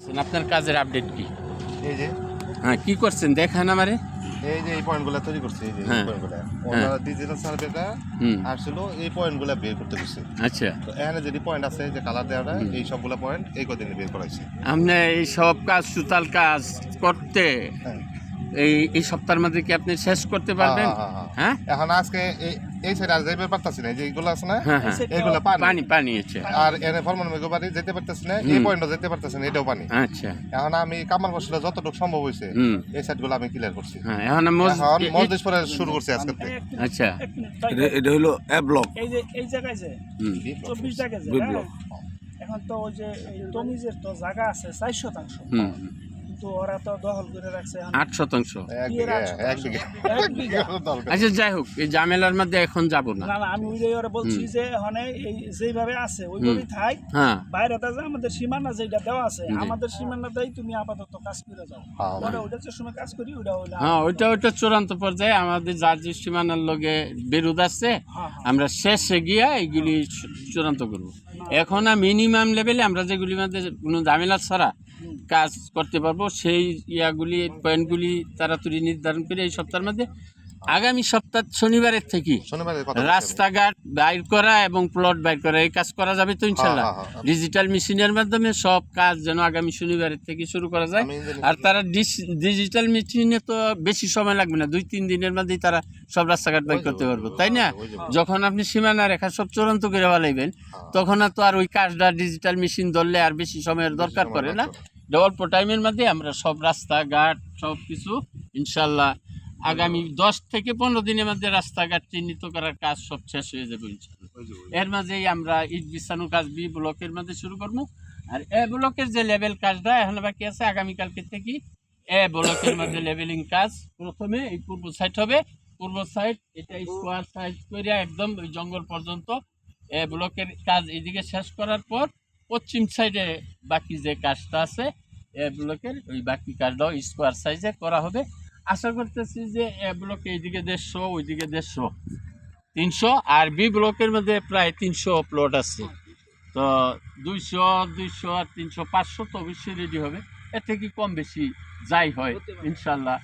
আপনার কাজের আপডেট কি? এই যে হ্যাঁ, কি করছেন দেখান আমারে। এই যে এই পয়েন্টগুলো তৈরি করছে, এই যে এই হ্যাঁ, পয়েন্টগুলো হ্যাঁ। ওনারা ডিজিটাল সার্ভেটা হুম, আসছিল এই পয়েন্টগুলো বের করতে গেছে। আচ্ছা। তো এখানে যদি পয়েন্ট আছে যে কালার দেওয়াটা, এই সবগুলো পয়েন্ট এই কদিনে বের করাইছে। আপনি এই সব কাজ সুতাল কাজ করতে হ্যাঁ এই সপ্তাহের মধ্যে কি আপনি শেষ করতে পারবেন? হ্যাঁ, এখন আজকে এই সাইড আর যাইতে পারতাছি না, এই যে এইগুলো আছে না, হ্যাঁ, হ্যাঁ। এইগুলো পানি। পানি আছে। আর এনে ফরমান মেঘো বাড়ি যেতে পারতাছি না, এই পয়েন্টও যেতে পারতাছি না, এটাও পানি। আচ্ছা। এখন আমি কামাল বসলে যতটুকু সম্ভব হয়েছে এই সাইডগুলো আমি ক্লিয়ার করছি। হ্যাঁ, এখন এখন মজলিস পরে শুরু করছি আজকে থেকে। আচ্ছা। এটা হলো এ ব্লক। এই যে এই জায়গায় যে হুম, 24 জায়গায় যে, দুই হ্যাঁ? ব্লক। এখন তো ওই যে এই তমিজের তো জায়গা আছে 4 শতাংশ, হুম, কিন্তু ওরা তো দখল করে রাখছে এখন 8%। এক বিয়ের বিঘা, 8 এক বিঘা, এক বিঘা। দরকার। আচ্ছা, যাই হোক, এই ঝামেলার মধ্যে এখন যাব না। না না, আমি ওই যে ওরা বলছি যে ওখানে এই যেভাবে আছে ওইভাবেই থাই, হ্যাঁ, বাইরেটা যে আমাদের সীমানা যেটা দেওয়া আছে, জি। আমাদের সীমানাটাই তুমি আপাতত কাজ করে যাও। হ্যাঁ, ওটা যে সময় কাজ করি ওটা হইলো হ্যাঁ, ওইটা চূড়ান্ত পর্যায়ে আমাদের যার যে সীমানার লগে বিরোধ আছে, হ্যাঁ, আমরা শেষে গিয়া এইগুলি চূড়ান্ত করব। এখন মিনিমাম লেভেলে আমরা যেগুলি মধ্যে কোনো ঝামেলা ছাড়া কাজ করতে পারবো, সেই ইয়াগুলি পয়েন্টগুলি তাড়াতাড়ি নির্ধারণ করে এই সপ্তাহের মধ্যে, আগামী সপ্তাহ শনিবারের থেকে শনিবারের কথা বলছি আমি। রাস্তাঘাট বাইর করা এবং প্লট বাইর করা এই কাজ করা যাবে তো ইনশাল্লাহ। হ্যাঁ, হ্যাঁ, হ্যাঁ। ডিজিটাল মেশিনের মাধ্যমে সব কাজ যেন আগামী শনিবারের থেকে শুরু করা যায়। আমি জানি- আর তারা ডিজিটাল মেশিনে তো বেশি সময় লাগবে না, 2-3 দিনের মধ্যেই তারা সব রাস্তাঘাট বাইর করতে পারবো, তাই না? ওই যে- যখন আপনি সীমানা রেখা সব চূড়ান্ত করে ফেলাইবেন, তখন আর তো আর ওই কাজটা ডিজিটাল মেশিন ধরলে আর বেশি সময়ের দরকার সময় পড়ে না। লাগবে। অল্প টাইমের মধ্যে আমরা সব রাস্তাঘাট সব কিছু ইনশাল্লাহ আগামী 10 থেকে 15 দিনের মধ্যে রাস্তাঘাট চিহ্নিত করার কাজ সব শেষ হয়ে যাবে ইনশাল্লাহ। এর মাঝেই আমরা ইট বিছানোর কাজ বি ব্লকের মধ্যে শুরু করবো। আর এ ব্লকের যে লেভেল কাজটা এখন বাকি আছে, আগামীকালকে থেকে এ ব্লকের মধ্যে লেভেলিং কাজ প্রথমে এই পূর্ব সাইড হবে। পূর্ব সাইড এটা স্কোয়ার সাইড করে একদম ওই জঙ্গল পর্যন্ত এ ব্লকের কাজ এইদিকে শেষ করার পর পশ্চিম সাইডে বাকি যে কাজটা আছে এ ব্লকের ওই বাকি কাজটাও স্কোয়ার সাইজে করা হবে। আশা করতেছি যে এ ব্লকে এইদিকে 150, ওইদিকে 150, 300, আর বি ব্লকের মধ্যে প্রায় 300 প্লট আছে। তো 200 আর 300, 500 তো অবশ্যই রেডি হবে। এর থেকে কম বেশি যাই হয় ইনশাল্লাহ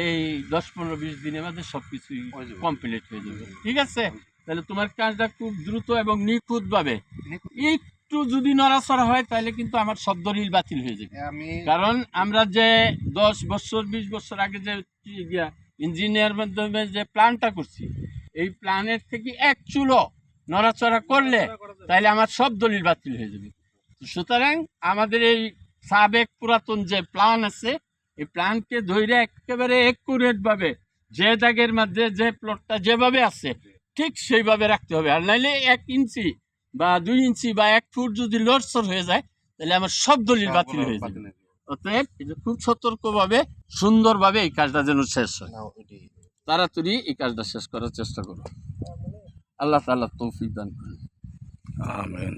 এই 10-15-20 দিনের মধ্যে সব কিছুই কমপ্লিট হয়ে যাবে। ঠিক আছে, তাহলে তোমার কাজটা খুব দ্রুত এবং নিখুঁতভাবে, একটু যদি নড়াচড়া হয় তাহলে কিন্তু আমার সব দলিল বাতিল হয়ে যাবে। আমি কারণ আমরা যে 10 বছর 20 বছর আগে যে ইঞ্জিনিয়ার মাধ্যমে যে প্ল্যানটা করছি, এই প্ল্যানের থেকে এক চুলো নড়াচড়া করলে তাহলে আমার সব দলিল বাতিল হয়ে যাবে। সুতরাং আমাদের এই সাবেক পুরাতন যে প্ল্যান আছে, এই প্ল্যানকে ধরে একেবারে একুরেটভাবে যে দাগের মধ্যে যে প্লটটা যেভাবে আছে ঠিক সেইভাবে রাখতে হবে। আর নাইলে 1 ইঞ্চি বা 2 ইঞ্চি বা 1 ফুট যদি লড়চড় হয়ে যায় তাহলে আমার সব দলিল বাতিল হয়ে যাবে। অতএব এটা খুব সতর্কভাবে সুন্দরভাবে এই কাজটা যেন শেষ হয়, না, ওইটাই। তাড়াতাড়ি এই কাজটা শেষ করার চেষ্টা করো। আল্লাহ তাআলা তৌফিক দান করুন। আমিন।